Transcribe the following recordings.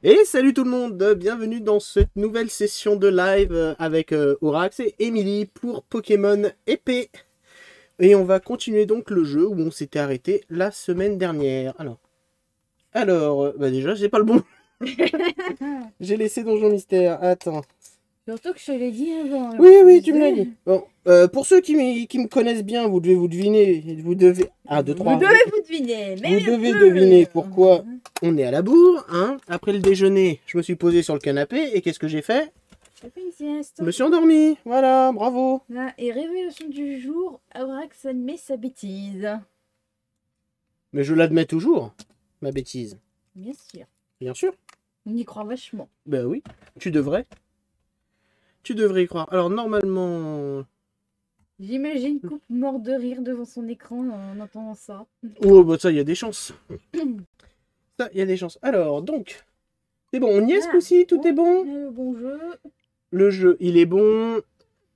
Et salut tout le monde, bienvenue dans cette nouvelle session de live avec Orax et Emily pour Pokémon épée. Et on va continuer donc le jeu où on s'était arrêté la semaine dernière. Alors, déjà, j'ai pas le bon. J'ai laissé Donjon Mystère, attends. Surtout que je te l'ai dit avant. alors Oui, tu tu me l'as sais. dit. Bon, pour ceux qui me connaissent bien, vous devez vous deviner, vous devez... Ah, deux, Vous trois. devez vous deviner, mais Vous bien devez sûr. deviner pourquoi on est à la bourre, hein. Après le déjeuner, je me suis posé sur le canapé et qu'est-ce que j'ai fait? J'ai fait une sieste. Je me suis endormi, voilà, bravo. Là, et révélation du jour, Aurax admet sa bêtise. Mais je l'admets toujours, ma bêtise. Bien sûr. Bien sûr. On y croit vachement. Ben oui, tu devrais. Tu devrais y croire. Alors normalement... J'imagine Coupe mort de rire devant son écran en entendant ça. Oh, bah ça, il y a des chances. Ça, il y a des chances. Alors, donc... C'est bon, on y est ce coup-ci, tout est bon. Le bon jeu. Le jeu, il est bon.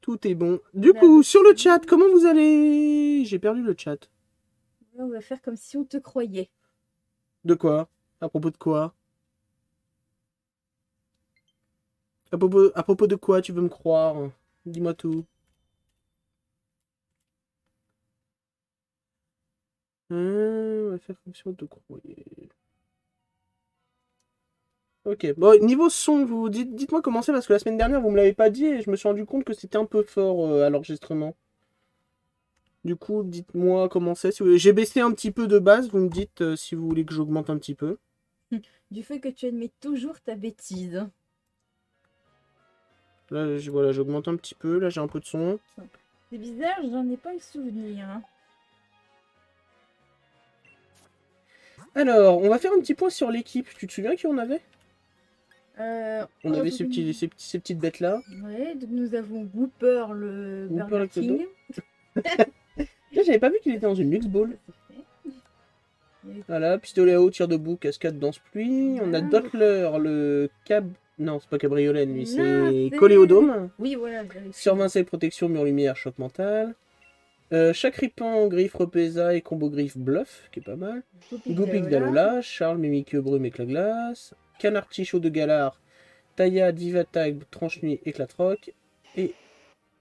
Tout est bon. Du coup, sur le chat, comment vous allez? J'ai perdu le chat. On va faire comme si on te croyait. De quoi? À propos de quoi? À propos de quoi tu veux me croire? Dis-moi tout. On va faire comme si on te croyait. Ok, bon, niveau son, dites-moi comment c'est, parce que la semaine dernière, vous me l'avez pas dit, et je me suis rendu compte que c'était un peu fort à l'enregistrement. Du coup, dites-moi comment c'est. J'ai baissé un petit peu de base, vous me dites si vous voulez que j'augmente un petit peu. Du fait que tu admets toujours ta bêtise. Là, voilà, j'augmente un petit peu, là j'ai un peu de son. C'est bizarre, j'en ai pas le souvenir. Alors, on va faire un petit point sur l'équipe. Tu te souviens qui on avait? On avait ces petites bêtes-là. Ouais, donc nous avons Whooper, le Whooper, Burger le clodo. King. Là, j'avais pas vu qu'il était dans une Lux Ball. Voilà, pistolet à eau, tir debout, cascade, danse-pluie. On a Dottler, le cab... Non, c'est pas cabriolet, lui, c'est Coléodome. Oui, voilà. Survincelle, protection, mur lumière, choc mental. Chakripan, griffe, repesa et combo griffe bluff, qui est pas mal. Goupik d'Alola, Charles, Mimiqueux, brume, éclat glace. Canard petit chaud de Galard, Taillade, Vivatag, tranche nuit, éclat rock. Et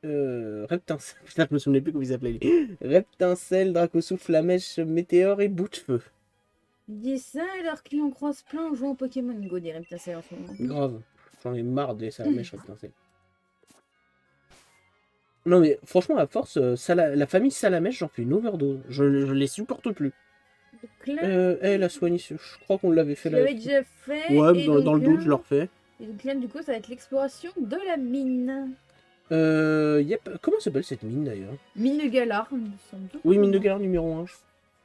Reptincelle, putain, je me souvenais plus comment il s'appelait. Reptincelle, Dracosouffle, Flamèche, Météore et Bout de Feu. Il dit ça alors qu'il en croise plein en jouant Pokémon Go, des Reptincelles en ce moment. Grave, j'en ai marre des Salamèche Reptincelle. Non mais franchement, à force, la famille Salamèche, j'en fais une overdose. Je les supporte plus. La soigné, je crois qu'on l'avait fait là. là. L'avais déjà fait. Ouais, et dans le doute, je le refais. Et donc là, du coup, ça va être l'exploration de la mine. Yep. Comment s'appelle cette mine d'ailleurs? Mine de Galar, il me semble. Oui, mine de Galar numéro 1.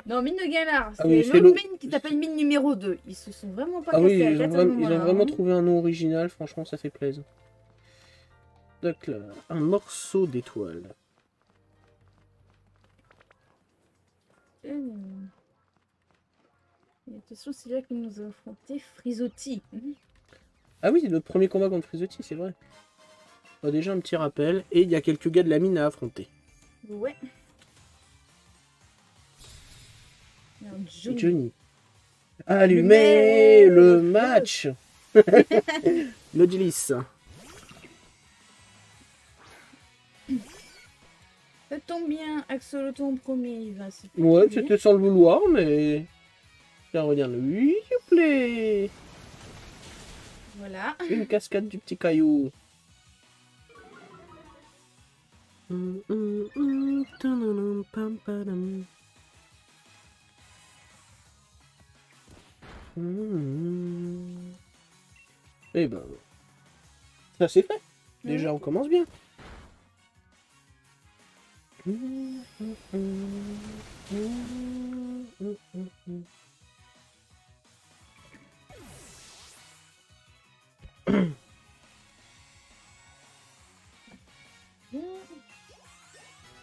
Non, mine de Galar, c'est oui, l'autre mine qui s'appelle mine numéro 2. Ils se sont vraiment pas cassés la tête à ce moment-là. Ils ont vraiment trouvé un nom original, franchement, ça fait plaisir. Donc là, un morceau d'étoile. Attention, c'est là que nous avons affronté Frisotti. Ah oui, c'est notre premier combat contre Frisotti, c'est vrai. Bon, déjà un petit rappel, et il y a quelques gars de la mine à affronter. Ouais. Johnny. Allumez le match. Nautilus. Ça tombe bien, Axoloto en premier, il va se Ouais, c'était sans le vouloir, mais... Tiens, regarde, s'il vous plaît. Voilà. Une cascade du petit caillou. Et ben, ça c'est fait. Déjà, on commence bien.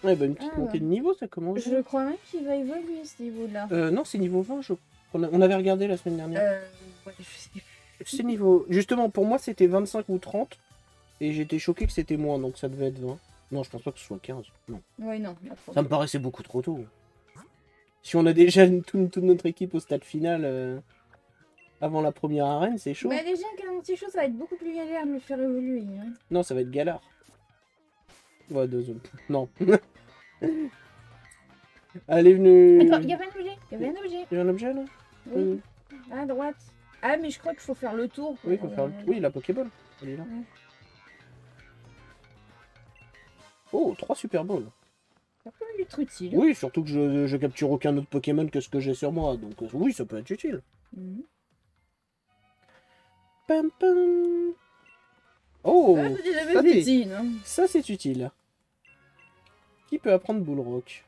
Ouais, bah une petite montée de niveau, ça commence. Je crois même qu'il va évoluer ce niveau-là. Non, c'est niveau 20, on avait regardé la semaine dernière. Ouais, je sais plus. C'est niveau... Justement, pour moi, c'était 25 ou 30. Et j'étais choqué que c'était moins, donc ça devait être 20. Non, je pense pas que ce soit 15. Non. Ouais, non. Ça me paraissait beaucoup trop tôt. Si on a déjà toute notre équipe au stade final... Avant la première arène, c'est chaud. Bah déjà, qu'un anti-chaud, ça va être beaucoup plus galère de le faire évoluer. Hein. Non, ça va être galère. Ouais, deux zones. Non. Elle est venue... Attends, il y avait un objet. Il y avait un objet. Il y a un objet, là? Oui. À droite. Ah, mais je crois qu'il faut faire le tour. Oui, il faut faire le... Oui, la Pokéball. Elle est là. Ouais. Oh, 3 Super Balls. Ça peut être utile. Oui, surtout que je capture aucun autre Pokémon que ce que j'ai sur moi. Donc oui, ça peut être utile. Mhm. Pam, pam. Oh, Ah, c'est déjà ça, utile. Hein. ça c'est utile. Qui peut apprendre Bullrock?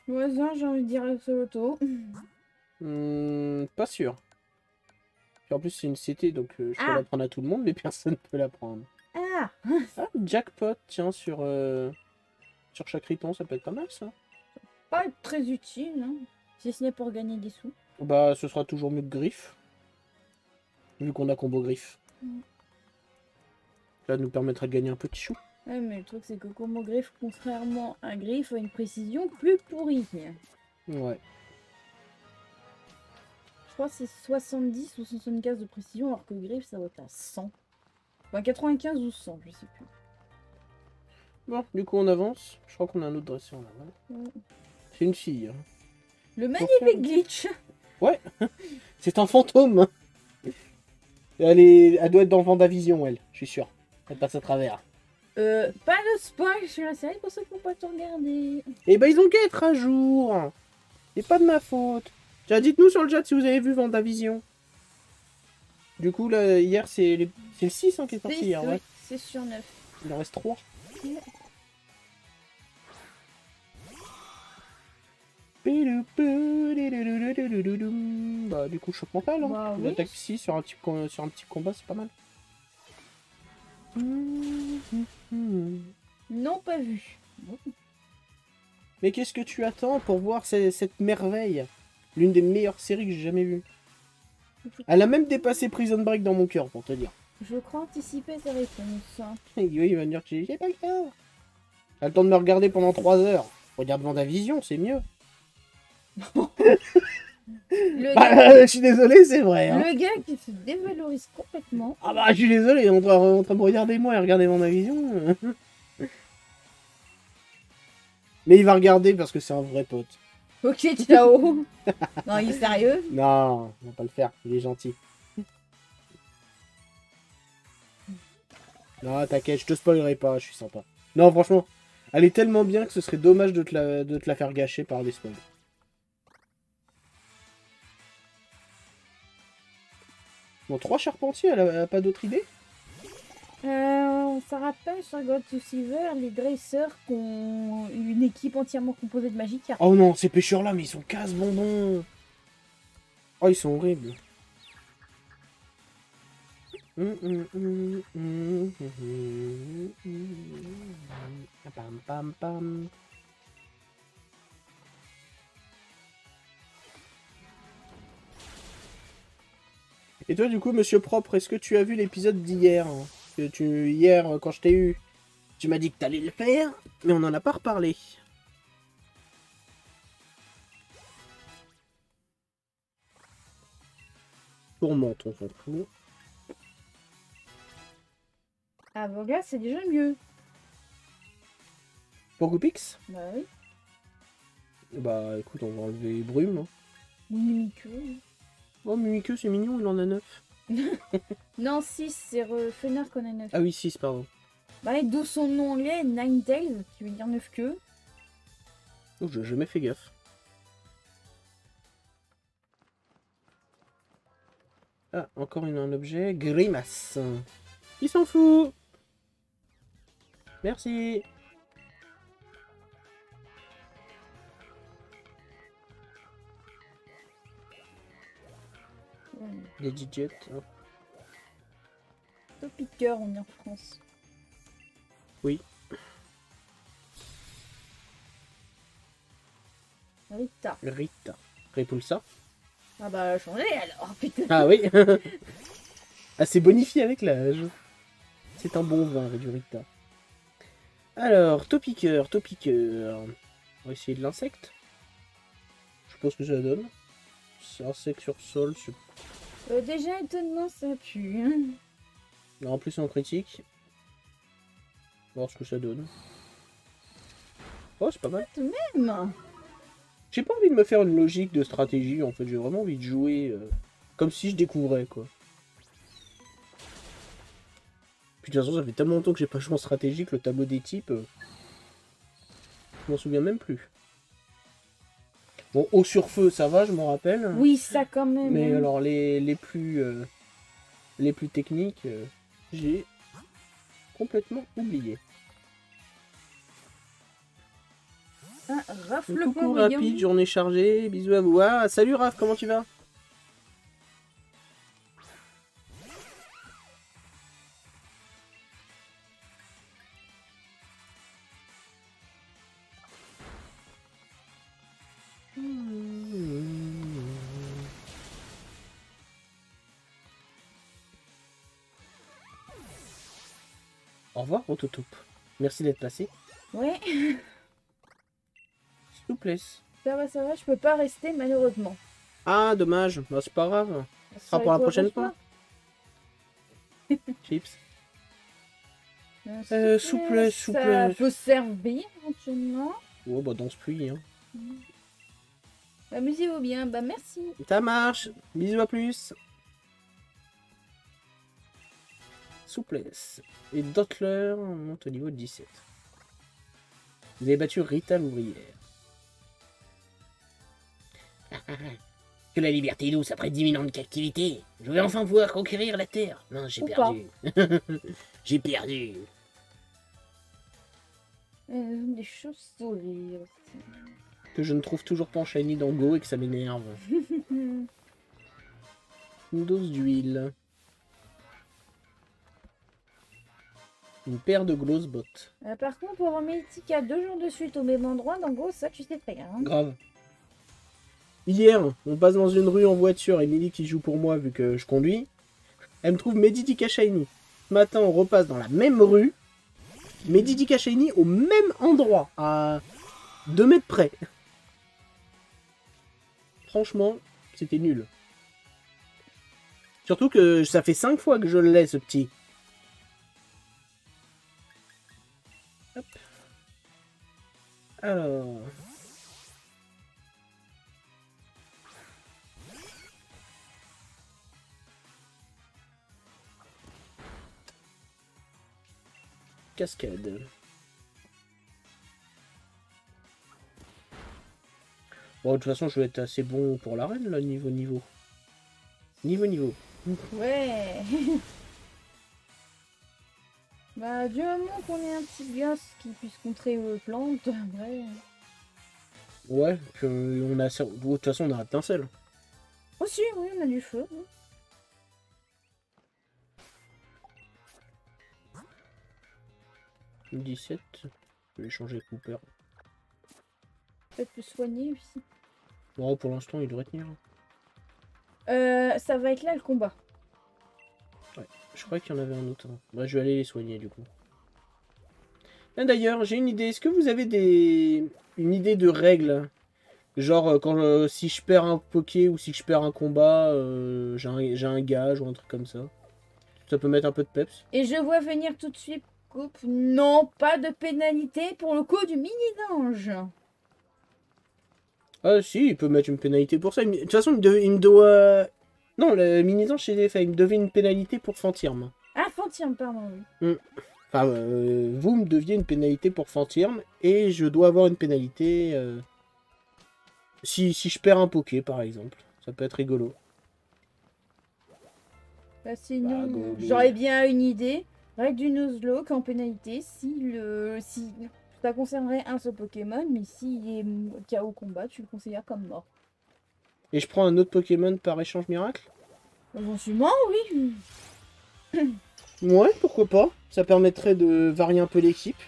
Voisin, j'ai envie de dire Axolotl. Pas sûr. Puis en plus, c'est une CT, donc je peux l'apprendre à tout le monde, mais personne ne peut l'apprendre. Ah, Ah, jackpot, tiens, sur chaque ripon, ça peut être pas mal, ça. pas être très utile, hein. Si ce n'est pour gagner des sous. Bah, ce sera toujours mieux que Griffe. Vu qu'on a combo Griffe. Ça nous permettra de gagner un petit chou. Ouais, mais le truc, c'est que Combo Griffe, contrairement à Griffe, a une précision plus pourrie. Ouais. Je crois que c'est 70 ou 75 de précision, alors que Griffe, ça va être à 100. Enfin, 95 ou 100, je sais plus. Bon, du coup, on avance. Je crois qu'on a un autre dresseur là. Ouais. Ouais. C'est une fille. Hein. Le magnifique glitch. Ouais. C'est un fantôme. Elle doit être dans Vendavision, elle. Je suis sûr. Elle passe à travers. Pas de spoil sur la série pour ceux qui n'ont pas tout regardé. Eh ben, ils ont qu'à être à jour. C'est pas de ma faute. Tiens, dites-nous sur le chat si vous avez vu Vendavision. Du coup, là, hier, c'est le 6 hein, qui est sorti hier, ouais. C'est sur 9. Il en reste 3. Ouais. Bah, du coup, choc mental. Hein. Bah, Une oui. attaque psy sur un petit combat, c'est pas mal. Non, pas vu. Mais qu'est-ce que tu attends pour voir cette merveille? L'une des meilleures séries que j'ai jamais vues. Elle a même dépassé Prison Break dans mon cœur, pour te dire. Je crois anticiper sa réponse. Oui, il va me dire que j'ai pas le temps. T'as le temps de me regarder pendant 3 heures. Regarde Vendavision, c'est mieux. Je suis désolé, c'est vrai. Hein. Le gars qui se dévalorise complètement. Ah bah, je suis désolé, en train de regarder moi et regarder Vendavision. Mais il va regarder parce que c'est un vrai pote. Ok, ciao. Non, il est sérieux? Non, on va pas le faire, il est gentil. Non, t'inquiète, je te spoilerai pas, je suis sympa. Non, franchement, elle est tellement bien que ce serait dommage de te la faire gâcher par des spoils. Bon, 3 charpentiers, elle a pas d'autre idée? Ça rappelle sur God to Silver les dresseurs qui ont une équipe entièrement composée de magicards. Oh non, ces pêcheurs-là, mais ils sont casse-bonbons. Oh, ils sont horribles. Pam, pam, pam. Et toi, du coup, monsieur Propre, est-ce que tu as vu l'épisode d'hier? Hier, quand je t'ai eu, tu m'as dit que t'allais le faire, mais on n'en a pas reparlé. Tourmente, on s'en fout. Ah, voilà, c'est déjà mieux. Pour Goupix? Bah oui. Bah écoute, on va enlever Brume. Hein. Ou Mimikyu. Oh, Mimikyu, c'est mignon, il en a 9. Non, 6, c'est Fenard qu'on a 9. Ah oui, 6, pardon. Bah, d'où son nom anglais, Ninetales, qui veut dire 9 queues. Oh, j'ai jamais fait gaffe. Ah, encore un objet. Grimace. Il s'en fout. Merci. Des digits. Hein. Topiqueur, on est en France. Oui. Rita. Rita. Repulsa. Ah bah, changez alors, putain. Ah oui. Ah, c'est bonifié avec l'âge. C'est un bon vin, du Rita. Alors, Topiqueur, Topiqueur. On va essayer de l'insecte. Je pense que ça donne. C'est insecte sur sol, c'est Déjà étonnant, ça pue. Hein. Alors, en plus, en critique. On va voir ce que ça donne. Oh, c'est pas mal. Tout de même. J'ai pas envie de me faire une logique de stratégie, en fait. J'ai vraiment envie de jouer comme si je découvrais, quoi. Puis de toute façon, ça fait tellement longtemps que j'ai pas joué en stratégie que le tableau des types... je m'en souviens même plus. Bon, eau sur feu, ça va, je m'en rappelle. Oui, ça quand même. Mais hein. alors, les plus techniques, j'ai complètement oublié. Ah, Raph le Coucou Poirillon. rapide, journée chargée, bisous à vous. Ah, salut Raph, comment tu vas? Au revoir, Rototoup. Merci d'être passé. Ouais, S'il vous plaît. ça va, je peux pas rester malheureusement. Ah, dommage. Bah, c'est pas grave. Ça Ce sera pour la quoi, prochaine pour fois. Chips. toi Souplesse, Ça souplesse. peut servir éventuellement. Oh, bah, danse pluie, hein. Amusez-vous bien, bah merci. Ça marche. Bisous à plus. Souplesse. Et Dottler monte au niveau de 17. Vous avez battu Rita l'ouvrière. Que la liberté douce après 10 000 ans de captivité. Je vais enfin pouvoir conquérir la terre. Non, j'ai Ou perdu. J'ai perdu. Des chauves-souris aussi. Que je ne trouve toujours pas en shiny dans Go et que ça m'énerve. Une dose d'huile. Une paire de Glowsbot. Par contre, pour remettre Tika 2 jours de suite au même endroit, dans gros, ça tu sais pas. Hein. Grave. Hier, on passe dans une rue en voiture, Emily qui joue pour moi vu que je conduis. Elle me trouve Meditika Shiny. Ce matin, on repasse dans la même rue. Meditika Shiny au même endroit, à 2 mètres près. Franchement, c'était nul. Surtout que ça fait 5 fois que je l'ai, ce petit. Hop. Alors... Cascade. Bon, de toute façon, je vais être assez bon pour l'arène, là, niveau. Niveau. Ouais. Bah, du moment qu'on ait un petit gosse qui puisse contrer aux plantes, ouais. Ouais, puis on a... De toute façon, on a étincelle. Aussi, oui, on a du feu. Oui. 17. Je vais changer Cooper. Peut-être le soigner aussi. Bon, pour l'instant, il devrait tenir. Ça va être là le combat. Ouais, je crois qu'il y en avait un autre. Bah, je vais aller les soigner, du coup. Ah, d'ailleurs, j'ai une idée. Est-ce que vous avez une idée de règles? Genre, quand si je perds un Poké ou si je perds un combat, j'ai un gage ou un truc comme ça. Ça peut mettre un peu de peps. Et je vois venir tout de suite, coupe. Non, pas de pénalité pour le coup du mini-dange. Ah si, il peut mettre une pénalité pour ça. De toute façon, il me doit... Non, le mini-dange chez les il me devait une pénalité pour Fantirme. Ah, Fantirme, pardon, oui. Enfin, vous me deviez une pénalité pour Fantirme et je dois avoir une pénalité si je perds un Poké, par exemple. Ça peut être rigolo. Bah, sinon, Bah, j'aurais bien une idée. Règle du Nuzlocke en pénalité si ça concernerait un seul Pokémon, mais s'il est KO combat, tu le considères comme mort. Et je prends un autre Pokémon par échange miracle? Éventuellement, oui. Ouais, pourquoi pas. Ça permettrait de varier un peu l'équipe.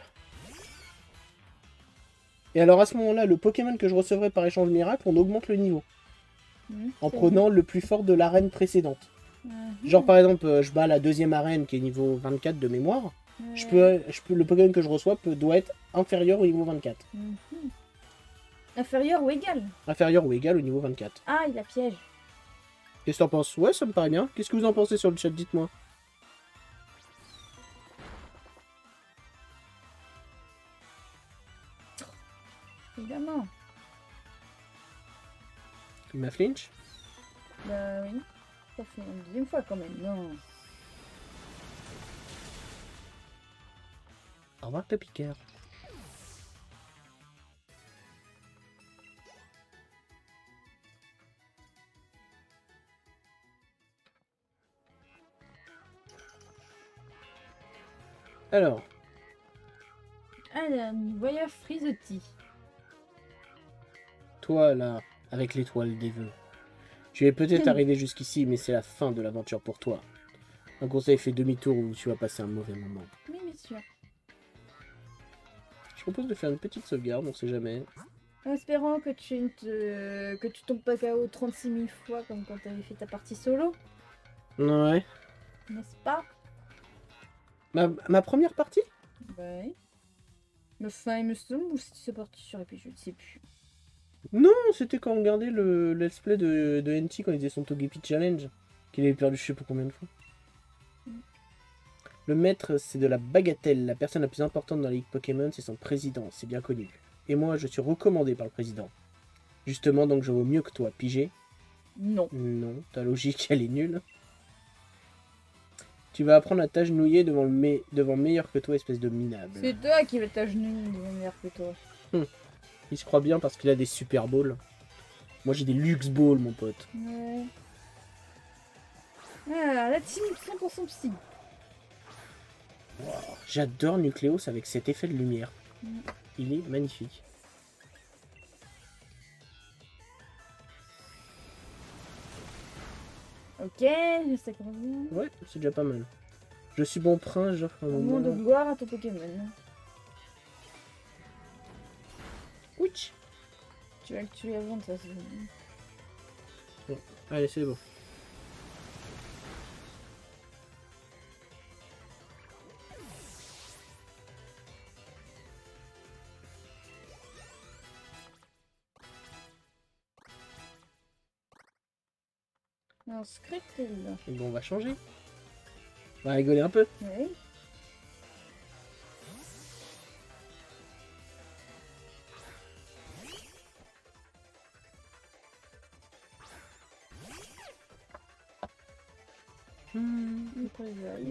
Et alors à ce moment-là, le Pokémon que je recevrai par échange miracle, on augmente le niveau. En prenant le plus fort de l'arène précédente. Genre par exemple, je bats la deuxième arène qui est niveau 24 de mémoire. Le Pokémon que je reçois doit être inférieur au niveau 24. Inférieur ou égal? Inférieur ou égal au niveau 24. Ah, il a piège. Qu'est-ce que t'en penses? Ouais, ça me paraît bien. Qu'est-ce que vous en pensez sur le chat? Dites-moi. Évidemment. Ma flinch? Bah oui. Ça fait une deuxième fois quand même, non. Au revoir, le piqueur. Alors, Alors, voyage Frisotti. toi là, avec l'étoile des vœux. Tu es peut-être arrivé jusqu'ici, mais c'est la fin de l'aventure pour toi. Un conseil fait demi-tour ou tu vas passer un mauvais moment. Oui, bien sûr. Je propose de faire une petite sauvegarde, on sait jamais. En espérant que que tu tombes pas KO 36 000 fois comme quand t'avais fait ta partie solo, Ouais. n'est-ce pas? Ma première partie? Ouais. Le fin, il me semble, ou c'est parti sur épi, je ne sais plus. Non, c'était quand on regardait le let's play de NT quand il faisait son Togepi Challenge. Qu'il avait perdu je sais pas combien de fois. Le maître, c'est de la bagatelle. La personne la plus importante dans la Ligue Pokémon, c'est son président, c'est bien connu. Et moi, je suis recommandé par le président. Justement, donc je vaux mieux que toi, pigé? Non. Non, ta logique, elle est nulle. Tu vas apprendre à t'agenouiller devant meilleur que toi, espèce de minable. C'est toi qui vas t'agenouiller devant meilleur que toi. Il se croit bien parce qu'il a des super balls. Moi, j'ai des luxe balls, mon pote. Ouais. Ah, la team 100% psy. Wow. J'adore Nucleus avec cet effet de lumière. Il est magnifique. Ok, je sais qu'on revient. Ouais, c'est déjà pas mal. Je suis bon prince, j'offre un Un moment de moment. gloire à ton Pokémon. Ouch. Tu vas le tuer avant de toute façon. Bon. Allez, c'est bon. Un Scriptil. Bon, on va changer. On va rigoler un peu. Oui.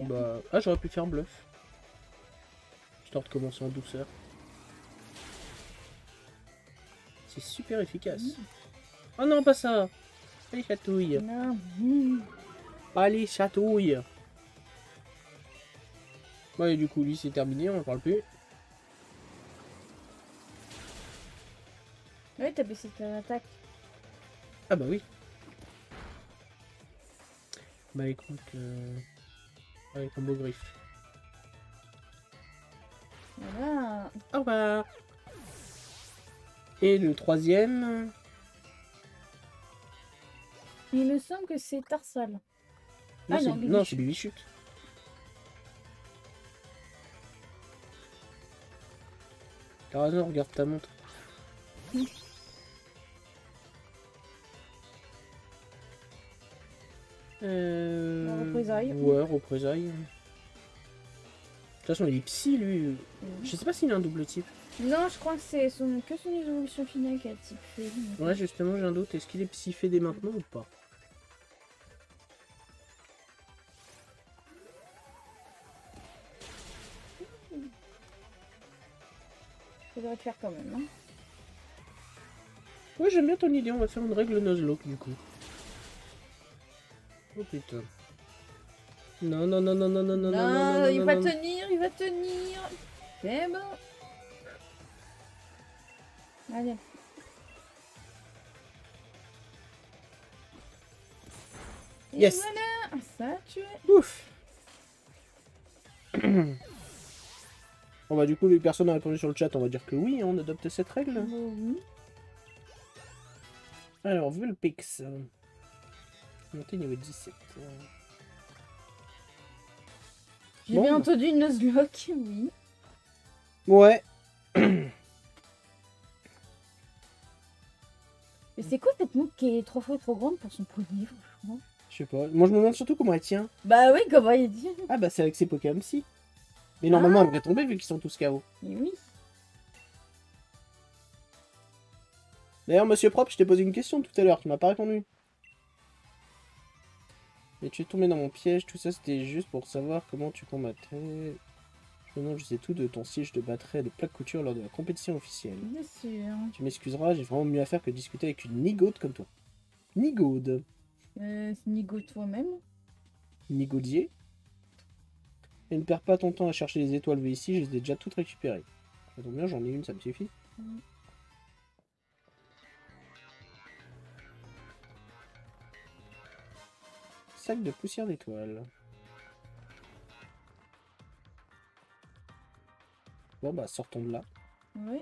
Bah... Ah, j'aurais pu faire bluff. Histoire de commencer en douceur. C'est super efficace. Oh non, pas ça. Allez, chatouille. Non. Allez, chatouille. Ouais, du coup, lui, c'est terminé, on en parle plus. Oui, t'as baissé ton attaque. Ah bah oui. Bah écoute, avec combo griffe. Voilà. Au revoir. Et le troisième. Il me semble que c'est Tarsal. Non, Ah c'est non, non, c'est Bibichute. Bibichute. T'as raison, regarde ta montre. Représailles. Ouais, représailles. De toute façon, il est psy, lui. Je sais pas s'il a un double type. Non, je crois que c'est que son évolution finale qui a type fait. Ouais, justement, j'ai un doute. Est-ce qu'il est psy-fait dès maintenant ou pas? Faudrait le faire quand même. Hein. Ouais, j'aime bien ton idée. On va faire une règle Nuzlocke, du coup. Oh putain. Non, non, non, non, non, non, non, non, non, il va non, non. tenir, il va tenir. C'est bon. Allez. Et Yes. voilà, ça a tué. Ouf. Bon bah du coup, les personnes ont répondu sur le chat, on va dire que oui, on adopte cette règle. Oui. Alors, Vulpix. Monté niveau 17. J'ai Bon, bien bah. entendu une Nuzlocke, oui. Ouais. Mais c'est quoi cette montre qui est 3 fois trop grande pour son poignet? Je sais pas. Moi, je me demande surtout comment elle tient. Bah oui, comment il dit. Ah bah, c'est avec ses Pokémon-Psy. Mais normalement, elle devrait tomber vu qu'ils sont tous KO. Et oui. D'ailleurs, monsieur Propre, je t'ai posé une question tout à l'heure, tu m'as pas répondu. Mais tu es tombé dans mon piège, tout ça c'était juste pour savoir comment tu combattais. Je sais tout de ton style de battrais de plaque couture lors de la compétition officielle. Bien sûr. Tu m'excuseras, j'ai vraiment mieux à faire que de discuter avec une nigaude comme toi. Nigaude. Nigo toi-même. Nigaudier. Et ne perds pas ton temps à chercher les étoiles V ici, je les ai déjà toutes récupérées. Ça tombe bien, j'en ai une, ça me suffit. Sac de poussière d'étoiles. Bon bah sortons de là. Oui.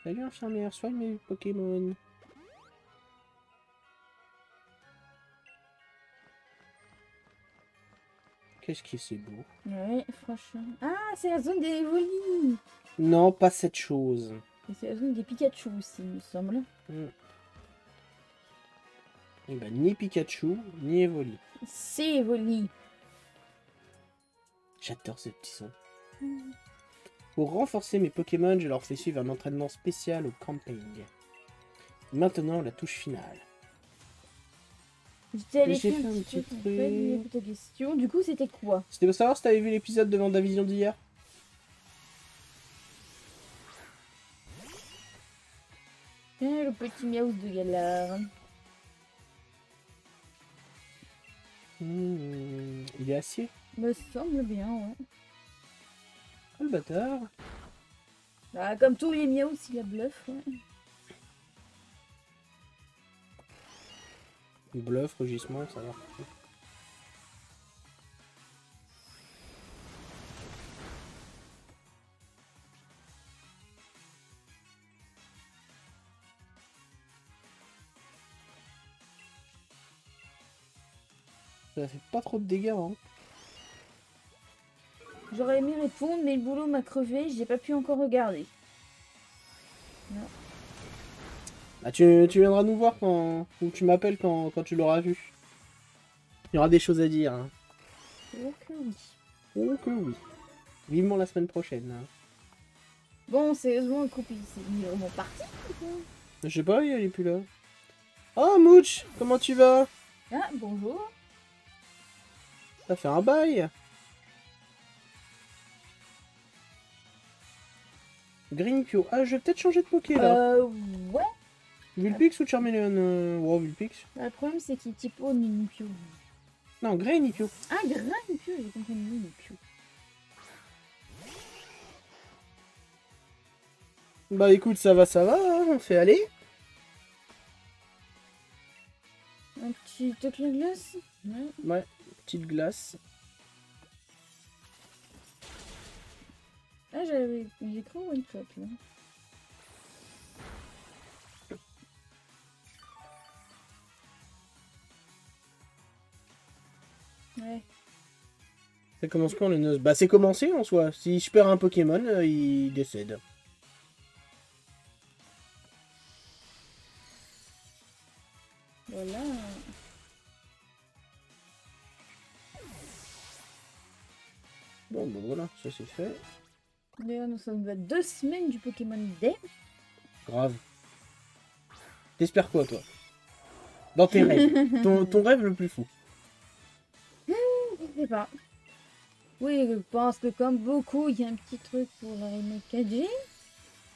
Salut infirmière, soigne mes Pokémon. Qu'est-ce qui c'est beau. Ouais, franchement. Ah, c'est la zone des Evoli. Non, pas cette chose. Et c'est la zone des Pikachu aussi, il me semble. Eh ben, ni Pikachu, ni Evoli. C'est Evoli. J'adore ce petit son. Pour renforcer mes Pokémon, je leur fais suivre un entraînement spécial au camping. Maintenant, la touche finale. J'étais allée J'ai faire fait un un petit petit truc, en fait, ta question. Du coup, c'était quoi? C'était pour savoir si t'avais vu l'épisode de Vendavision d'hier. Le petit miaus de Galar. Il est acier. Me semble bien, ouais. Oh le bâtard. Ah, comme tous les miaus, il a bluff, ouais. Bluff, rugissement, ça va. Ça fait pas trop de dégâts, hein. J'aurais aimé répondre, mais le boulot m'a crevé, j'ai pas pu encore regarder. Non. Ah, tu viendras nous voir quand... Ou tu m'appelles quand tu l'auras vu. Il y aura des choses à dire. Hein. Oh que oui. Oh que oui. Vivement la semaine prochaine. Hein. Bon, sérieusement, le couple, il est vraiment parti ou quoi? Je sais pas, il est plus là. Oh Mooch, comment tu vas? Ah, bonjour. Ça fait un bail. Green Pio. Ah, je vais peut-être changer de Poké là. Ouais. Vulpix ou Charmeleon wow, Vulpix. Le problème, c'est qu'il type O Nipio. Non, Grey Nipio. Ah, Grain Nipio, j'ai compris Nipio. Bah écoute, ça va, hein, on fait aller. Un petit toc de glace? Ouais. Ouais, petite glace. Ah, j'ai cru one shot là. Ouais. Ça commence quand le noce? Bah c'est commencé en soi. Si je perds un Pokémon, il décède. Voilà. Bon, bah voilà, ça c'est fait. D'ailleurs, nous sommes à 2 semaines du Pokémon Day. Grave. T'espères quoi, toi? Dans tes rêves. Ton rêve le plus fou. Je sais pas. Oui, je pense que comme beaucoup, il y a un petit truc pour la remake 4G.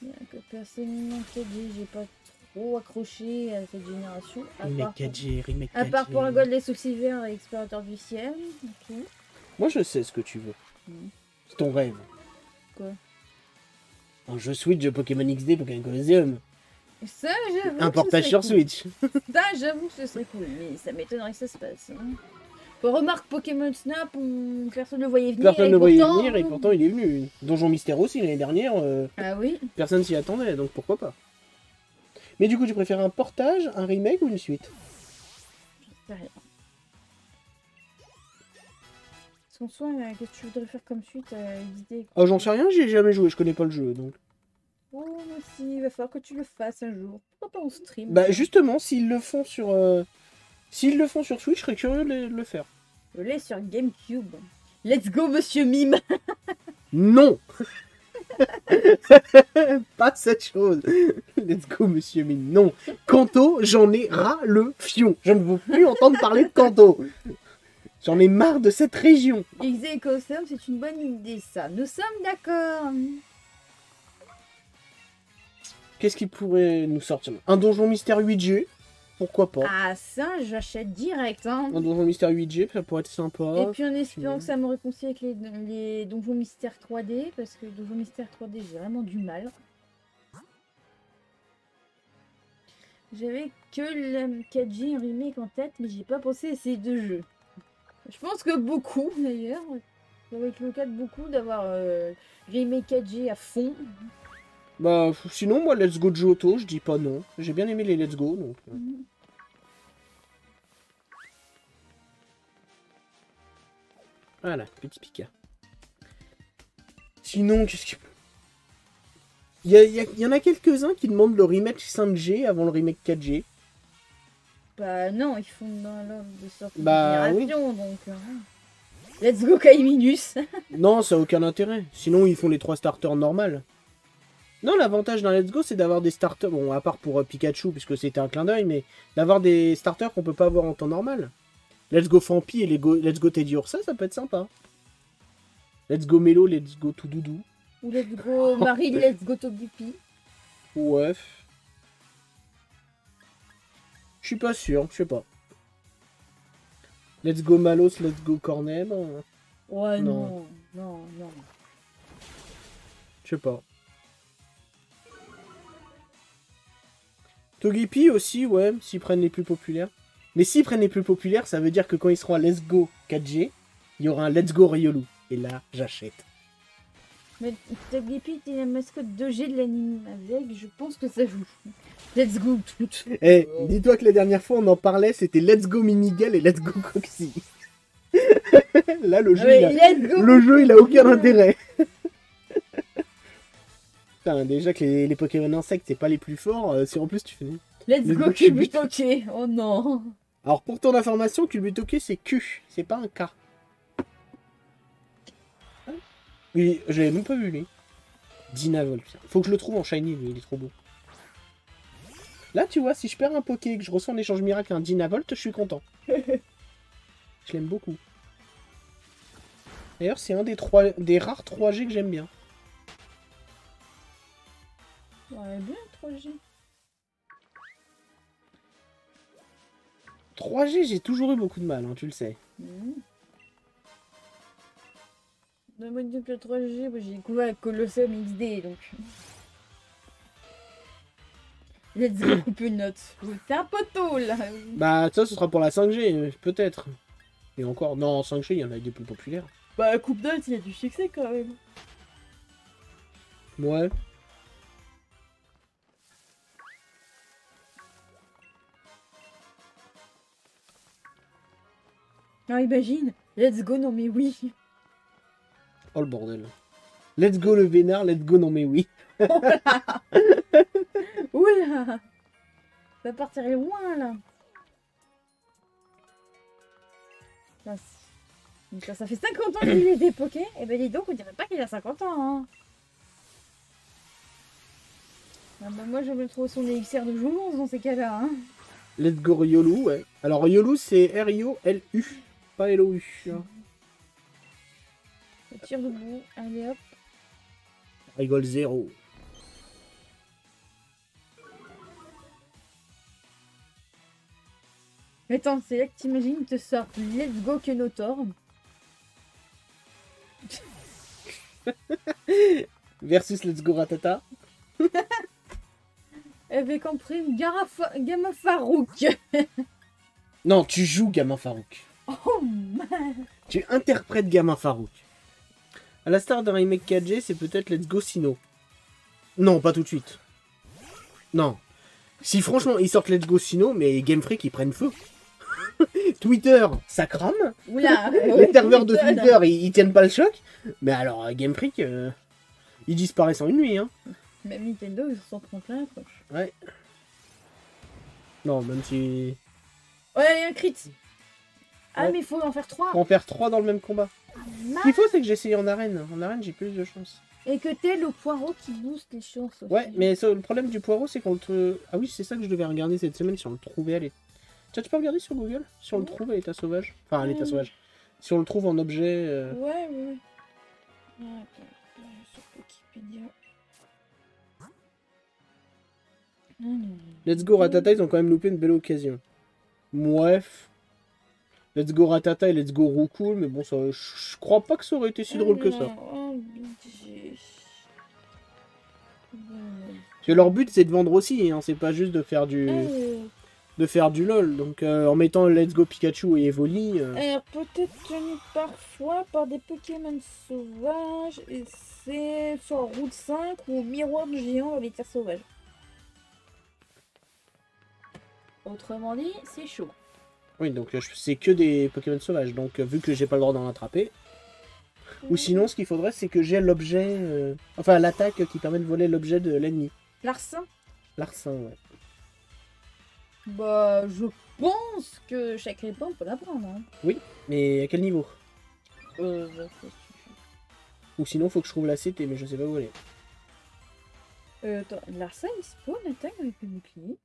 Bien que personnellement, 4G, j'ai pas trop accroché à cette génération. Remake 4G, remake 4G. À part pour un Gold des Soucis-Verts et Explorateur du Ciel. Ok. Moi, je sais ce que tu veux. C'est ton rêve. Quoi? Un jeu Switch de Pokémon XD Pokémon Colosseum. Ça, j'avoue. Un portage sur cool. Switch. Ça, j'avoue que ce serait cool, mais ça m'étonnerait que ça se passe. Hein. Bon, remarque Pokémon Snap, personne ne le voyait venir. Personne ne le voyait venir et pourtant il est venu. Donjon Mystère aussi l'année dernière. Ah oui. Personne s'y attendait, donc pourquoi pas. Mais du coup, tu préfères un portage, un remake ou une suite? Je sais rien. qu'en soi, qu'est-ce que tu voudrais faire comme suite idée? Oh, j'en sais rien, j'y ai jamais joué, je connais pas le jeu, donc... Oh, moi aussi, il va falloir que tu le fasses un jour. Pourquoi pas en stream? Bah, justement, s'ils le font sur... S'ils le font sur Switch, je serais curieux de le faire. Je l'ai sur GameCube. Let's go, monsieur Mime. Non. Pas cette chose. Let's go, monsieur Mime. Non. Kanto, j'en ai ras le fion. Je ne veux plus entendre parler de Kanto. J'en ai marre de cette région. Execosum, c'est une bonne idée, ça. Nous sommes d'accord. Qu'est-ce qui pourrait nous sortir? Un donjon mystère 8G. Pourquoi pas? Ah, ça, j'achète direct, hein. Un donjon mystère 8G, ça pourrait être sympa. Et puis en espérant que ça me réconcilie avec les donjons mystères 3D, parce que les donjons mystères 3D, j'ai vraiment du mal. J'avais que le 4G remake en tête, mais j'ai pas pensé à ces deux jeux. Je pense que beaucoup, d'ailleurs. Ça va être le cas de beaucoup d'avoir remake 4G à fond. Bah, sinon, moi, Let's Go Johto, je dis pas non. J'ai bien aimé les Let's Go, donc... Voilà, petit Pika. Sinon, qu'est-ce qu'il... Il y en a quelques-uns qui demandent le remake 5G avant le remake 4G. Bah non, ils font dans l'ordre de sortie Bah, de génération, donc... Let's go Kaiminus. Non, ça n'a aucun intérêt. Sinon, ils font les 3 starters normales. Non, l'avantage d'un Let's Go, c'est d'avoir des starters... Bon, à part pour Pikachu, puisque c'était un clin d'œil, mais d'avoir des starters qu'on peut pas avoir en temps normal. Let's Go Fampi et Let's Go Teddy Ursa, ça peut être sympa. Let's Go Melo, Let's Go Toudoudou. Ou Let's go Marie, Let's go Togepi. Ouais. Je suis pas sûr, je sais pas. Let's Go Malos, Let's Go Cornem. Ouais, Non. non. Je sais pas. Togepi aussi, ouais, s'ils prennent les plus populaires. Mais s'ils prennent les plus populaires, ça veut dire que quand ils seront à Let's Go 4G, il y aura un Let's Go Riolu. Et là, j'achète. Mais Togepi était la mascotte 2G de l'anime avec, je pense que ça joue. Let's go. Eh, dis-toi que la dernière fois on en parlait, c'était Let's Go Minigal et Let's Go Coxy. Là, le jeu, le jeu, il a aucun intérêt. Putain, déjà que les Pokémon insectes, c'est pas les plus forts, si en plus tu fais... Let's go Culbutoke. Oh non. Alors, pour ton information, Culbutoke, c'est Q, c'est pas un K. Oui, je l'avais même pas vu, lui. Dynavolt. Faut que je le trouve en shiny, lui, il est trop beau. Là, tu vois, si je perds un Poké et que je reçois en échange miracle un Dynavolt, je suis content. Je l'aime beaucoup. D'ailleurs, c'est un des rares 3G que j'aime bien. Ouais, bien 3G. 3G, j'ai toujours eu beaucoup de mal, hein, tu le sais. Dans le mode de 3G, moi, j'ai découvert avec Colossum XD, donc... Let's go couper une note. C'est un poteau, là. Bah, ça, ce sera pour la 5G, peut-être. Et encore, non, en 5G, il y en a des plus populaires. Bah, coupe note, il y a du succès, quand même. Ouais. Ah, imagine. Let's go, non mais oui. Oh, le bordel. Let's go le vénard, let's go, non mais oui. Oula. Ça va partir loin, là. Ça fait 50 ans qu'il est des Poké. Et ben dis donc, on dirait pas qu'il a 50 ans. Hein. Ah bah moi, je me trouve son élixir de jour dans ces cas-là. Hein. Let's go Riolu, ouais. Alors Riolu, c'est R-I-O-L-U, pas L-O-U. Tire debout, allez hop. Rigole 0. Attends, c'est là que t'imagines, il te sort Let's Go Kenotor. Versus Let's Go Ratata. Avec en prime Gamma Farouk. Non, tu joues Gamin Farouk. Oh man. Tu interprètes Gamin Farouk. À la star d'un remake 4G, c'est peut-être Let's Go Sino. Non, pas tout de suite. Non. Si franchement ils sortent Let's Go Sino, mais Game Freak ils prennent feu. Twitter, ça crame. Oula. Les serveurs de Twitter, ils tiennent pas le choc. Mais alors, Game Freak, ils disparaissent en une nuit. Hein. Même Nintendo, ils s'en prennent plein la tronche. Ouais. Non, même si... Oh, allez, un crit. Ah, Ouais. mais il faut en faire 3. Faut en faire 3 dans le même combat. Ce qu'il faut, c'est que j'ai essayé en arène. En arène, j'ai plus de chance. Et que t'es le poireau qui booste les chances aussi. Ouais, mais le problème du poireau, c'est qu'on te... Ah oui, c'est ça que je devais regarder cette semaine, si on le trouvait à l'état... Tiens, tu peux regarder sur Google si on le trouve à l'état sauvage. Enfin, à l'état sauvage. Si on le trouve en objet... Ouais. Sur Wikipédia. Let's Go Ratata, ils ont quand même loupé une belle occasion. Bref. Let's Go Ratata et Let's Go Roucool, mais bon, ça, je crois pas que ça aurait été si drôle que ça. Parce que leur but, c'est de vendre aussi, hein, c'est pas juste de faire du LOL. Donc en mettant Let's Go Pikachu et Evoli... Alors, peut-être tenu parfois par des Pokémon sauvages, et c'est sur Route 5 ou Miroir de géant dans les terres sauvages. Autrement dit, c'est chaud. Oui, donc c'est que des Pokémon sauvages, donc vu que j'ai pas le droit d'en attraper. Ou sinon, ce qu'il faudrait, c'est que j'ai l'objet... Enfin, l'attaque qui permet de voler l'objet de l'ennemi. Larcin. Larcin, ouais. Bah, je pense que chaque réponse peut l'apprendre. Hein. Oui, mais à quel niveau? Bah, Ou sinon, faut que je trouve la CT, mais je sais pas où elle est. attends, Larcin, il spawn attaque avec le bouclier.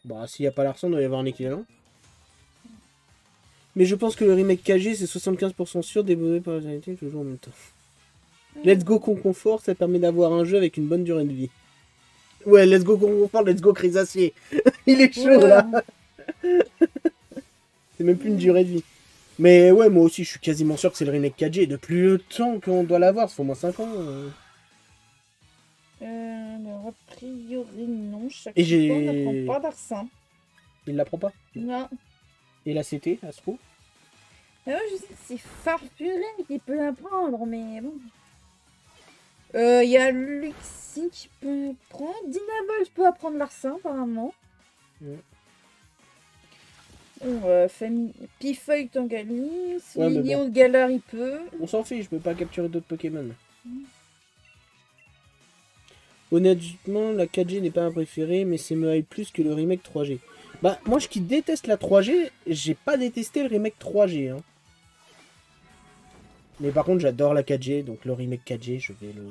Bah, s'il n'y a pas Larcin, il doit y avoir un équivalent. Mais je pense que le remake KG, c'est 75% sûr d'évoluer par les unités toujours en même temps. Let's Go Confort, ça permet d'avoir un jeu avec une bonne durée de vie. Ouais, Let's Go Confort, Let's Go Crisacier. Il est chaud, là. C'est même plus une durée de vie. Mais ouais, moi aussi, je suis quasiment sûr que c'est le remake 4G. Depuis le temps qu'on doit l'avoir, ça fait au moins 5 ans. Alors, a priori, non. Chaque Et j'ai- fois, on n'apprend pas d'Arcin. Il la prend pas. Non. Et la CT, Astro? Je sais que c'est Farfuré qui peut l'apprendre, mais bon. Il y a Luxie qui peut apprendre. Dynabol peut apprendre Larcin, apparemment. Ouais. Pifeuille Tangali. Ouais, mais Lignon de Galar, il peut. On s'en fiche, je peux pas capturer d'autres Pokémon. Honnêtement, la 4G n'est pas ma préférée, mais c'est me hype plus que le remake 3G. Bah, moi qui déteste la 3G, j'ai pas détesté le remake 3G. Hein. Mais par contre, j'adore la 4G, donc le remake 4G, je vais le...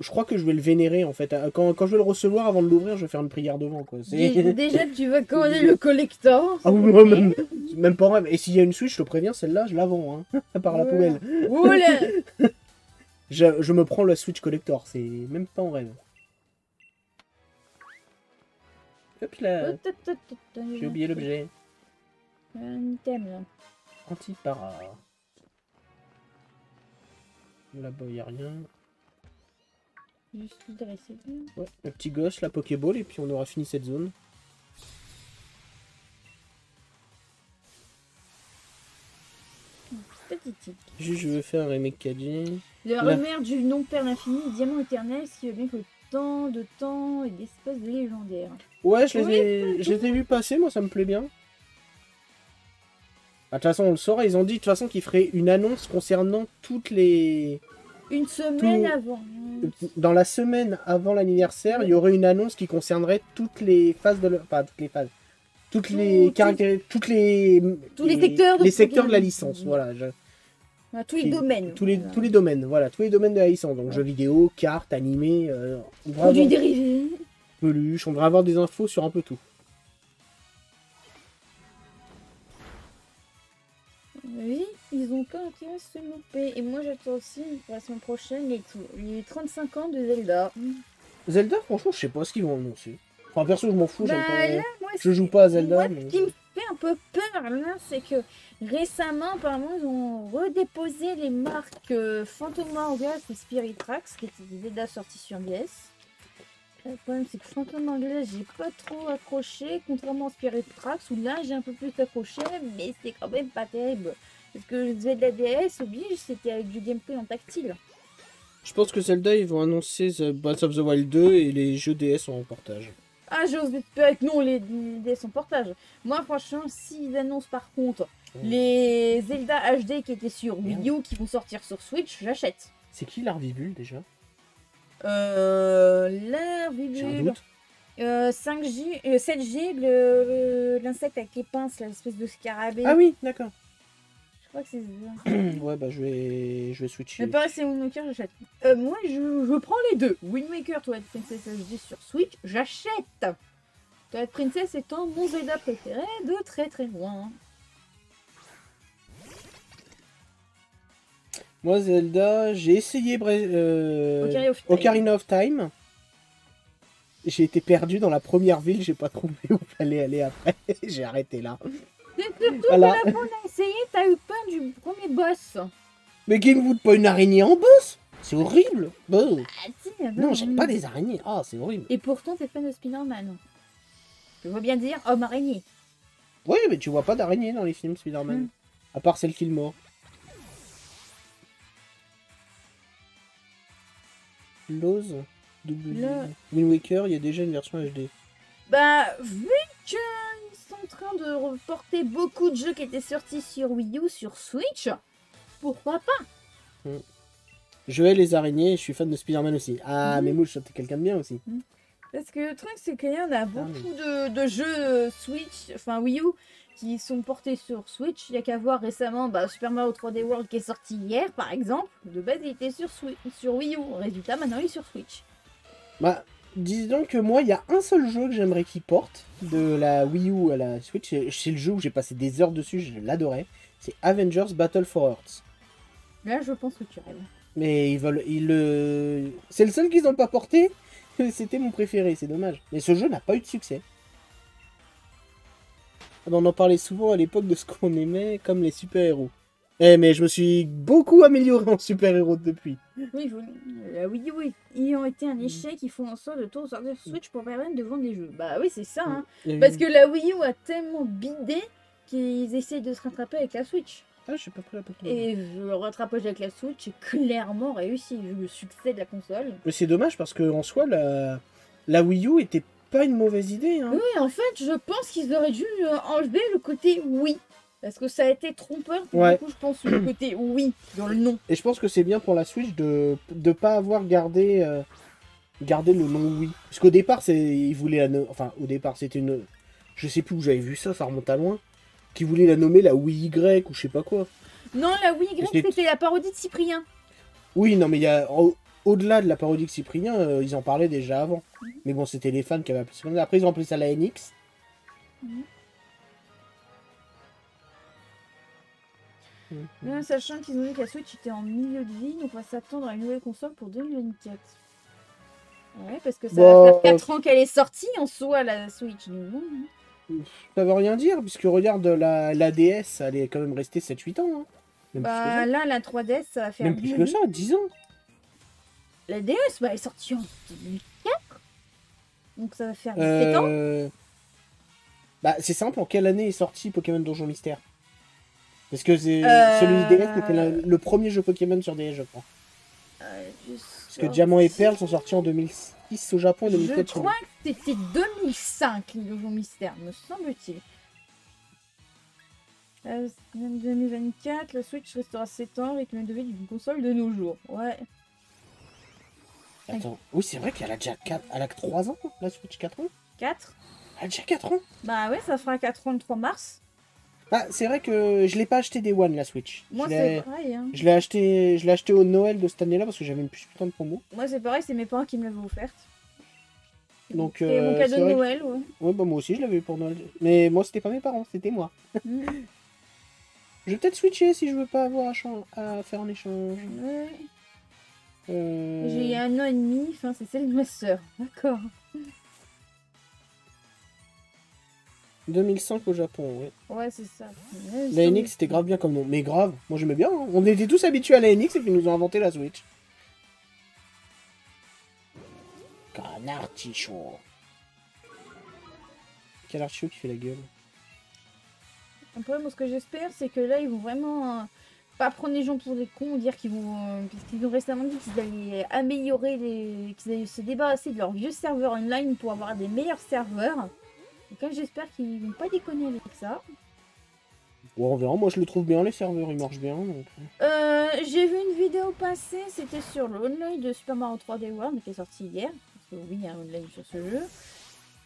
Je crois que je vais le vénérer en fait. Quand je vais le recevoir, avant de l'ouvrir, je vais faire une prière devant. Quoi. Déjà, tu vas commander le collector. Ah oui, moi, même pas en rêve. Et s'il y a une Switch, je te préviens, celle-là, je la vends. Hein, par la poubelle. Oula. Je me prends la Switch Collector, c'est même pas en rêve. Hop là, j'ai oublié l'objet. Un item là. Anti-para. Là-bas, il n'y a rien. Juste dresser. Ouais, le petit gosse, la Pokéball, et puis on aura fini cette zone. Petit. Juste, je veux faire un remake 4G. Le remère du non-père l'infini, diamant éternel, ce qui veut bien que tant de temps et d'espace légendaire. Ouais, je les ai vus passer, moi ça me plaît bien. Bah, de toute façon, on le saura, ils ont dit de toute façon qu'ils feraient une annonce concernant toutes les... Une semaine Tout- avant. Dans la semaine avant l'anniversaire, il y aurait une annonce qui concernerait toutes les phases de... Enfin, toutes les phases. Toutes les caractéristiques... Tous les secteurs de les secteurs de la Pokémon. licence, voilà. Tous les domaines. Tous les domaines, voilà. Tous les domaines de la licence. Donc jeux vidéo, cartes, animés... on devrait Produits avoir- dérivés. peluche, on devrait avoir des infos sur un peu tout. Oui, ils ont pas intérêt à se louper. Et moi j'attends aussi pour la semaine prochaine les 35 ans de Zelda. Zelda, franchement, je sais pas ce qu'ils vont annoncer. Enfin, perso, je m'en fous. Bah, j'aime pas- là, moi, Je joue pas à Zelda. Moi, mais- ce qui me fait un peu peur là, c'est que récemment, apparemment, ils ont redéposé les marques Phantom Hourglass et Spirit Tracks, qui étaient des Zelda sortis sur DS. Le problème, c'est que Phantom Hourglass, j'ai pas trop accroché, contrairement à Spirit Tracks, où là, j'ai un peu plus accroché, mais c'est quand même pas terrible. Parce que le Zelda DS, oblige, c'était avec du gameplay en tactile. Je pense que Zelda, ils vont annoncer The Breath of the Wild 2 et les jeux DS en portage. Ah, j'ose espérer que non, les DS en portage. Moi, franchement, s'ils annoncent par contre les Zelda HD qui étaient sur Wii U qui vont sortir sur Switch, j'achète. C'est qui l'Arvibule déjà? L'air J'ai un Vibule. doute. 5G, 7G, l'insecte avec les pinces, l'espèce de scarabée. Ah oui, d'accord. Je crois que c'est ça. Ouais, bah je vais switcher. Mais pareil, c'est Wind Waker, j'achète. Moi, je prends les deux. Wind Waker, Twilight Princess HD sur Switch, j'achète. Twilight Princess étant mon Zelda préféré de très très loin. Moi, Zelda, j'ai essayé Ocarina of Time. J'ai été perdu dans la première ville, j'ai pas trouvé où fallait aller après. J'ai arrêté là. C'est surtout Voilà. que la fois on a essayé, t'as eu peur du premier boss. Mais Gamewood, pas une araignée en boss? C'est horrible. Bah. Ah, si, Non, j'aime pas les araignées. Ah, c'est horrible. Et pourtant, t'es fan de Spider-Man. Je veux bien dire homme araignée. Oui, mais tu vois pas d'araignée dans les films Spider-Man. À part celle qui le mord. Lose Wind Waker, il y a déjà une version HD. Bah, vu qu'ils sont en train de reporter beaucoup de jeux qui étaient sortis sur Wii U, sur Switch, pourquoi pas? Je hais les araignées, je suis fan de Spider-Man aussi. Ah, mais Mouche, t'es quelqu'un de bien aussi. Parce que le truc, c'est qu'il y en a beaucoup de jeux Switch, enfin Wii U, qui sont portés sur Switch. Il n'y a qu'à voir récemment Super Mario 3D World qui est sorti hier, par exemple. De base, il était sur Wii U. Résultat, maintenant, il est sur Switch. Bah, dis donc que moi, il y a un seul jeu que j'aimerais qu'il porte de la Wii U à la Switch. C'est le jeu où j'ai passé des heures dessus, je l'adorais. C'est Avengers Battle for Earth. Là, je pense que tu rêves. Mais c'est le seul qu'ils n'ont pas porté. C'était mon préféré, c'est dommage. Mais ce jeu n'a pas eu de succès. On en parlait souvent à l'époque de ce qu'on aimait comme les super-héros. Mais je me suis beaucoup amélioré en super-héros depuis. Oui, la Wii U ayant été un échec, ils font en sorte de tout sortir sur Switch pour permettre de vendre des jeux. Bah oui, c'est ça. Hein. Parce que la Wii U a tellement bidé qu'ils essayent de se rattraper avec la Switch. Ah, j'ai pas pris la Pokémon. Et le rattrapage avec la Switch est clairement réussi, vu le succès de la console. Mais c'est dommage parce que en soi, la Wii U était pas une mauvaise idée. Hein. Oui, en fait, je pense qu'ils auraient dû enlever le côté oui. Parce que ça a été trompeur. Ouais. Du coup, je pense le côté oui dans le nom. Et je pense que c'est bien pour la Switch de pas avoir gardé le nom Wii. Parce qu'au départ, ils voulaient enfin, au départ, c'était une... Je sais plus où j'avais vu ça, ça remonte à loin. Qui voulait la nommer la Wii Y ou je sais pas quoi. Non, la Wii Y, c'était la parodie de Cyprien. Oui, non, mais il y a... Au-delà de la parodie de Cyprien, ils en parlaient déjà avant. Mais bon, c'était les fans qui avaient appelé ça comme ça. Après, ils ont appelé ça la NX. Sachant qu'ils ont dit que la Switch était en milieu de vie, donc on va s'attendre à une nouvelle console pour 2024. Ouais, parce que ça va faire 4 ans qu'elle est sortie en soi, la Switch. Donc, ça veut rien dire, puisque regarde, la DS, elle est quand même restée 7-8 ans. Hein. Même plus que ça. Là, la 3DS, ça va faire... Même plus que ça, 10 ans. La DS, elle est sortie en 2004. Donc ça va faire 17 ans. Bah, c'est simple, en quelle année est sorti Pokémon Donjon Mystère? Parce que celui DS était le premier jeu Pokémon sur DS, je crois. Parce que Diamant et Perle sont sortis en 2006 au Japon et 2007 Je crois que c'était 2005, le Donjon Mystère, me semble-t-il. 2024, la Switch restera 7 ans, rythme de vie d'une console de nos jours. Ouais. Attends, oui, c'est vrai qu'elle a déjà 4... Elle a que 3 ans, la Switch, 4 ans 4 Elle a déjà 4 ans. Bah ouais, ça fera 4 ans le 3 mars. Ah, c'est vrai que je l'ai pas acheté Day One, la Switch. Moi, c'est pareil. Hein. Je l'ai acheté au Noël de cette année-là parce que j'avais une putain de promo. Moi, c'est pareil, c'est mes parents qui me l'avaient offerte. Donc, c'était mon cadeau de Noël, ouais. Ouais, bah moi aussi, je l'avais eu pour Noël. Mais moi, c'était pas mes parents, c'était moi. Je vais peut-être switcher si je veux pas avoir à faire un échange. Ouais. J'ai 1 an et demi, enfin, c'est celle de ma soeur. D'accord. 2005 au Japon, ouais. Ouais, c'est ça. La NX, c'était grave bien comme nom. Mais grave, moi j'aimais bien. Hein. On était tous habitués à la NX et puis ils nous ont inventé la Switch. Canartichaud. Quel artichaut qui fait la gueule. Après, moi, ce que j'espère, c'est que là, ils vont vraiment pas prendre les gens pour des cons, dire qu'ils vont. Parce qu'ils ont récemment dit qu'ils allaient améliorer les. Qu'ils allaient se débarrasser de leurs vieux serveurs online pour avoir des meilleurs serveurs. Donc j'espère qu'ils vont pas déconner avec ça. Bon, on verra. Moi, je le trouve bien, les serveurs, ils marchent bien. Donc... J'ai vu une vidéo passer, c'était sur le online de Super Mario 3D World qui est sorti hier. Parce que oui, il y a un online sur ce jeu.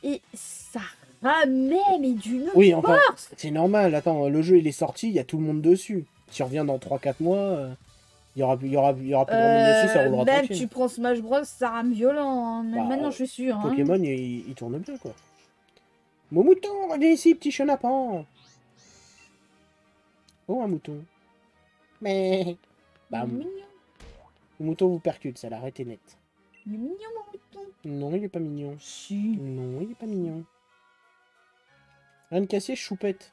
Et ça ramait, mais d'une oui, enfin, force. c'est normal. Attends, le jeu, il est sorti, il y a tout le monde dessus. Si on revient dans 3-4 mois, il y aura plus de monde dessus, ça roulera même tranquille. tu prends Smash Bros, ça rame violent. Hein. Même Bah, maintenant, je suis sûre. Pokémon, Hein. il tourne bien, quoi. Mon mouton, reviens ici, petit chenapan. Oh, un mouton. Mais... Il est Bam. mignon. Le mouton vous percute, ça l'arrête net. Il est mignon, mon mouton. Non, il est pas mignon. Si. Non, il est pas mignon. Rien de cassé, choupette.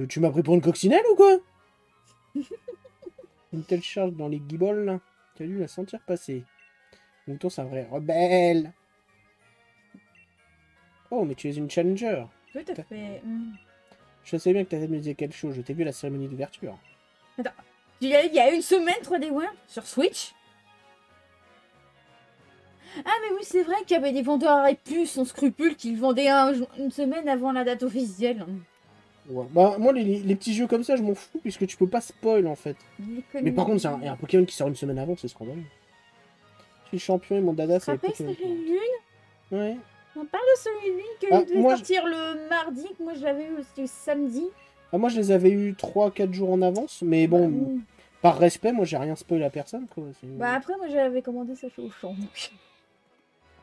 Tu m'as pris pour une coccinelle ou quoi? Une telle charge dans les guibolles, là. Tu as dû la sentir passer. Le mouton, c'est un vrai rebelle. Oh, mais tu es une challenger. Tout à fait. Je sais bien que tu as amusé quelque chose. Je t'ai vu à la cérémonie d'ouverture. Attends. Il y a une semaine 3D World sur Switch. Ah mais oui, c'est vrai qu'il y avait des vendeurs à puces sans scrupules qui le vendaient une semaine avant la date officielle. Ouais. Bah, moi, les petits jeux comme ça, je m'en fous, puisque tu peux pas spoil, en fait. Mais par contre, il y a un Pokémon qui sort une semaine avant, c'est scandaleux. Je suis champion et mon dada, c'est les Pokémon. Lune. Ouais. On parle de celui-là qui devait sortir le mardi, que moi je l'avais eu le samedi. Ah, moi, je les avais eu 3-4 jours en avance, mais bon, par respect, moi, j'ai rien spoil à personne, quoi. Bah après, moi, j'avais commandé ça chez Auchan, donc...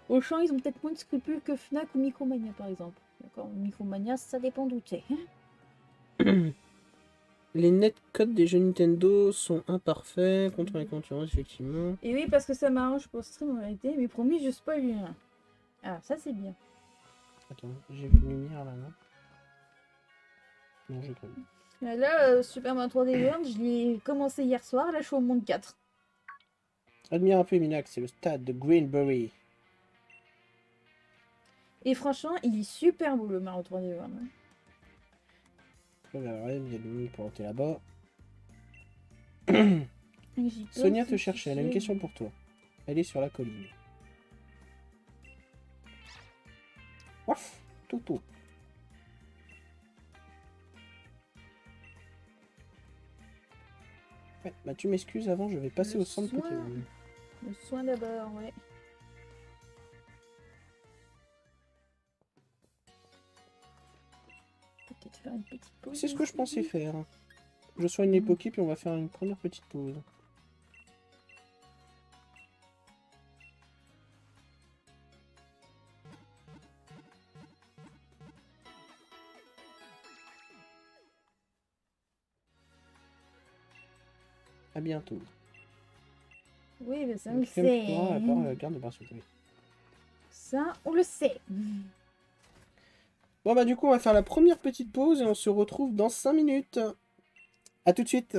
Auchan, ils ont peut-être moins de scrupules que Fnac ou Micromania, par exemple. D'accord, Micromania, ça dépend d'où t'es. Les netcodes des jeux Nintendo sont imparfaits contre la concurrence, effectivement. Et oui, parce que ça m'arrange pour stream en réalité, mais promis, je spoil rien. Ah, ça c'est bien. Attends, j'ai vu une lumière là, non? Non, j'ai pas vu. Là, Super Mario 3D World, je l'ai commencé hier soir, là je suis au monde 4. Admire un peu Minax, c'est le stade de Greenbury. Et franchement, il est super beau le Mario 3D World. Il y a une pour monter là-bas. Sonia te cherchait, elle a une question pour toi. Elle est sur la colline. Ouf, Toto. Ouais, bah tu m'excuses avant, je vais passer au centre Pokémon. Le soin d'abord, ouais. Peut-être faire une petite pause. C'est ce que je pensais faire. Je soigne les Poké puis on va faire une première petite pause. À bientôt. Oui, mais ça on le sait. À part la garde de Barsouté. Ça, on le sait. Bon bah du coup on va faire la première petite pause et on se retrouve dans 5 minutes. A tout de suite.